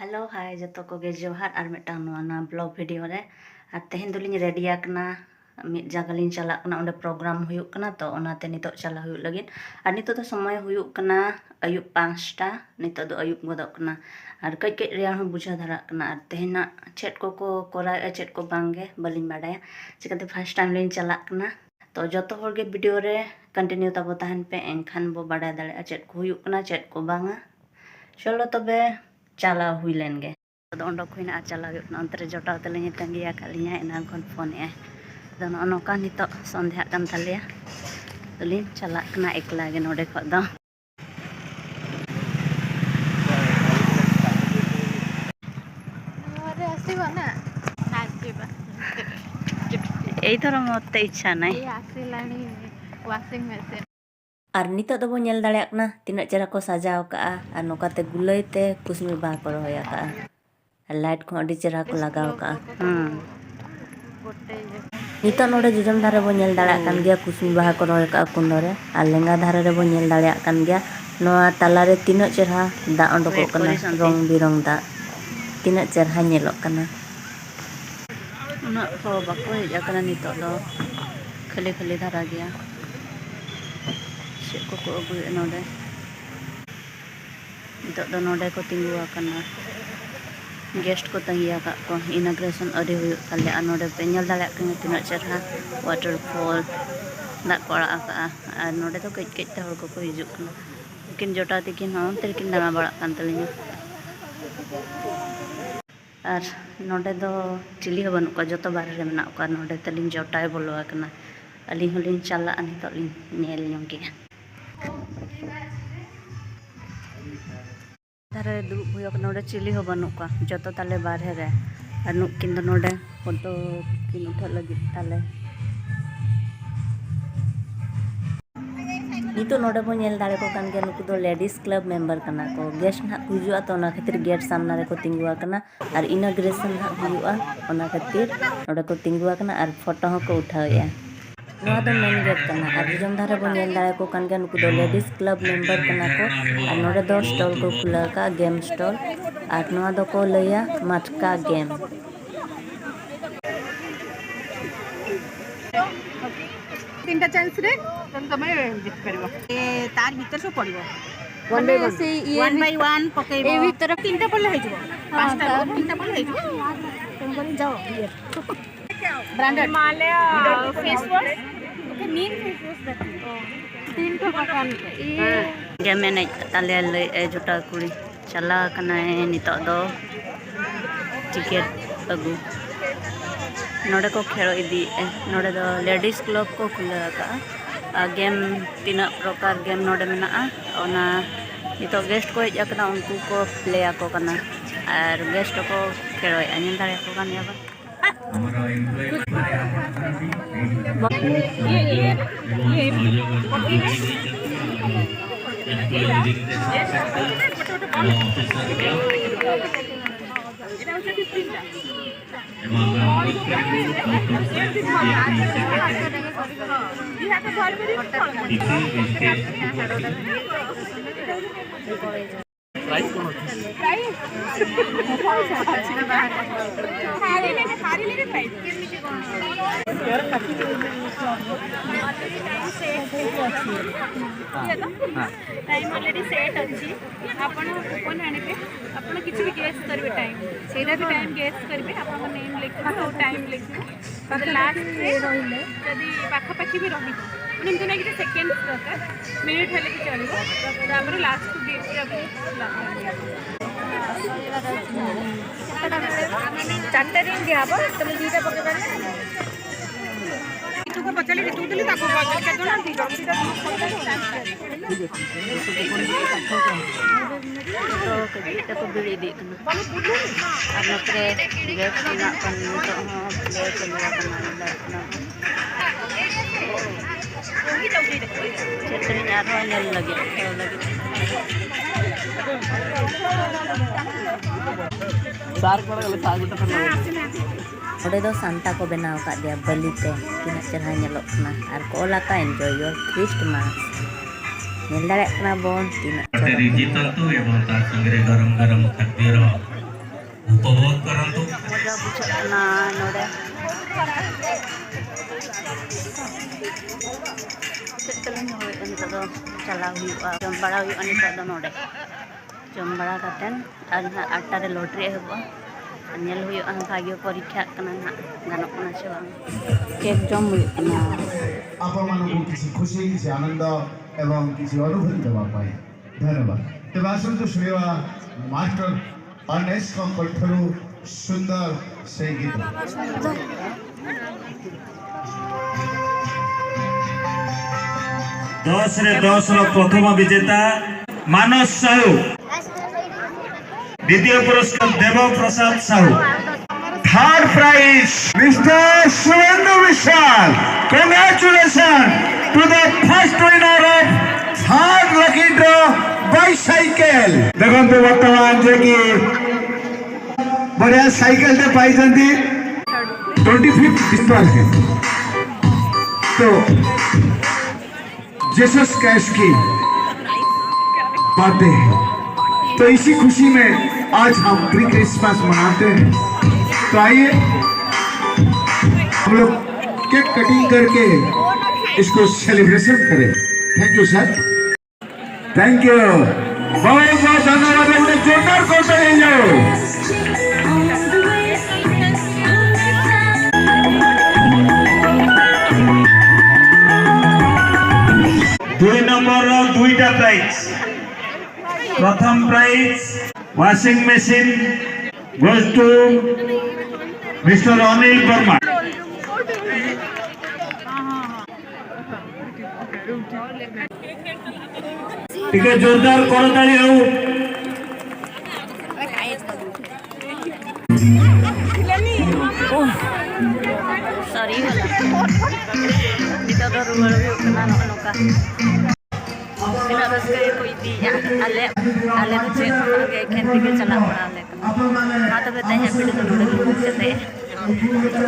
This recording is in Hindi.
हेलो हाय जतो को गे जोहार और मिटांग नवा ब्लॉग वीडियो रे और तेहन दुलिन रेडिया कना मिद जगह लिन चला कना ओंडे प्रोग्राम हुयुक कना तो ओनाते नितो चला हुयुक लगिन और नितो तो समय हुयुक कना अयुब 5टा नितो दो अयुब गदक कना और कई कई रेयान हो बुझा धरा कना और तेहना चेट को कोराय चेट को बांगे बलिन बाडाया चिकाते फर्स्ट टाइम लिन चला कना तो जतो हर गे वीडियो रे कंटिन्यू तबो ताहन पे एनखान बो बाडा दाड़े चेट को हुयुक कना चेट को बांगा चलो तबे चला हुई लेंगे तो उंडक हुईना चला अंतरे जटाव तले तंगिया कालिया एना खन फोन ए तो नौका नितो संध्या कान थालिया तलिन चला कना एकला गे नोडे ख दो এই ধর মতে ইচ্ছা নাই ওয়াশিং মেশিন और नितो दबो नेल दाड़े कना तिना चेहरा को सजाव का और नोकाते गुलैते कुसमी बाह को रोया का लाइट को अडी चेहरा को लगाव का नितो नोडे जुजम धारे बो नेल दाड़े कान गया कुसमी बाह को रोया का कुंडरे और लेंगा धारे रे बो नेल दाड़े कान गया नोआ तालारे तिना चेहरा दा ओंडको कना रंग बिरंग दा तिना चेहरा नेलोक कना उना को बाको हेज कना नितो दो खाली खाली धारा गया को अगुए नोडे नितो दो नोडे को तिंगुआ कना गेस्ट को तंगिया का को इनाग्रेशन अरे हुई ताले आ नोडे पे नेल दाड़े कना तिना चेहरा वाटरफॉल दा को अड़ा का आ नोडे तो कई कई ते हर को हिजुक कना किन जोटा तिकिन हों तिरकिन दाना बड़ा कान तलिnya और नोडे दो चिली हो बनु को जतो बारे रे मेना को नोडे तलिन जोटाय बोलवा कना अली होलिन चला नितो लिन नेल ñongke धारे दुरुब हुयो नोडे चिली हो बनु का जतो ताले बारे रे और नुकिन दो नोडे फोटो किन उठा लगी ताले नितो नोडे बो नेल दाड़े को कान गया नुकु दो लेडीज क्लब मेंबर कना को गेस्ट ना हुजुआ तो ना खातिर गेट सामना रे को तिंगुआ कना और इनाग्रेशन ना हुजुआ ओना खातिर नोडे को तिंगुआ कना और फोटो हो को उठाया नोआ दो मेन गेट कना और जुजम धारे बो नेल दाड़े को कान गया नुकु दो लेडीज क्लब मेंबर कना को और नोडे दो स्टॉल को खुला का गेम स्टॉल और नोआ दो को लया मटका गेम तीनटा चांस रे तमे जित परबो ए तार भीतर सब पड़िबो वन बाय वन पकेइबो ए भीतर तीनटा पड़ले होई जबो पांचटा तीनटा पड़ले होई जबो तुम करी जाओ branded Himalaya face wash okay neem face wash देखो तीन ठो पकान ए गेम ने ताले ले ए जोटा कुड़ी चला कना नितो दो टिकट अगु नोडे को खेलो इदी नोडे दो लेडीज क्लब को खुला का गेम तीना प्रकार गेम नोडे मेना ओना नितो गेस्ट को हेज कना उनको को प्ले को कना और गेस्ट को खेलो अनिन दारे को कान याबा टाइम ऑलरेडी सेट अछि आपण कोन आनेबे आपण किछि भी गेस करबे टाइम सेरा भी टाइम गेस करबे आपण नेम लिखबे और टाइम लिखबे बाद लास्ट रे रहिले जदी पाखा पाखी भी रही माने इतना कि सेकंड दरकार मिनिट हेले कि चलिबो तापर लास्ट डेट रे अब चारटा दिन दियाबो तमे दीटा पके पारे तू को बचले तू दिली ताको बचले के दोना दी जल्दी तो kita ko beli di karena pre guys nak kan untuk play keluar kemana ceritanya royal lagi kalau lagi सार कोड़ा गले सार गुटा करना ओडे दो सांता को बनाव का दिया बलिते तिना चेहरा नेलोक ना और को लाका एंजॉय योर क्रिसमस नेल दाड़े ना बोन तिना डिजिटल तो एवं ता संगे गरम गरम खाद्य उपभोग करंतु। मजा बुझाना नोडे चलने हुए नित दो चला हुआ जम बड़ा हुआ नित दो नोडे जम बड़ा कातेन आज ना 8 रे लॉटरी हेबो नेल हुआ भाग्य परीक्षा कना ना गानो कना से बांग केक जम हुआ आपण मानकु किसी खुशी किसी आनंद एवं किसी अनुभूति देवा पाए धन्यवाद। तेज आसतु शुणा मास्टर अनेश कंठरू सुंदर से गीत। 10 रे 10 रो प्रथम विजेता मानस साहू, द्वितीय पुरस्कार Dev Prasad Sahu, third prize mister Surendra Vishal. Congratulations to the first winner of third lucky draw bicycle। देखो वर्तमान जे कि बढ़िया साइकिल ते पाई जंदी 25th डिस्ट्रिक्ट है तो जीसस कैश की बातें हैं। तो इसी खुशी में आज हम प्री क्रिसमस मनाते हैं। तो आइए हम लोग केक कटिंग करके इसको सेलिब्रेशन करें। Thank you sir, thank you, बहुत बहुत धन्यवाद। अपने जोरदार करते हैं जो 2 नंबर दुईटा प्राइज। प्रथम prize washing machine goes to mister Anil Varma. ठीक है, जोरदार करताली हो। सॉरी नित दो रुमाल हुआ कना नोका बिना रस्के कोई दी आले आले तो चेक के खेती के चला पड़ा ले ना तो बताए हैं वीडियो तो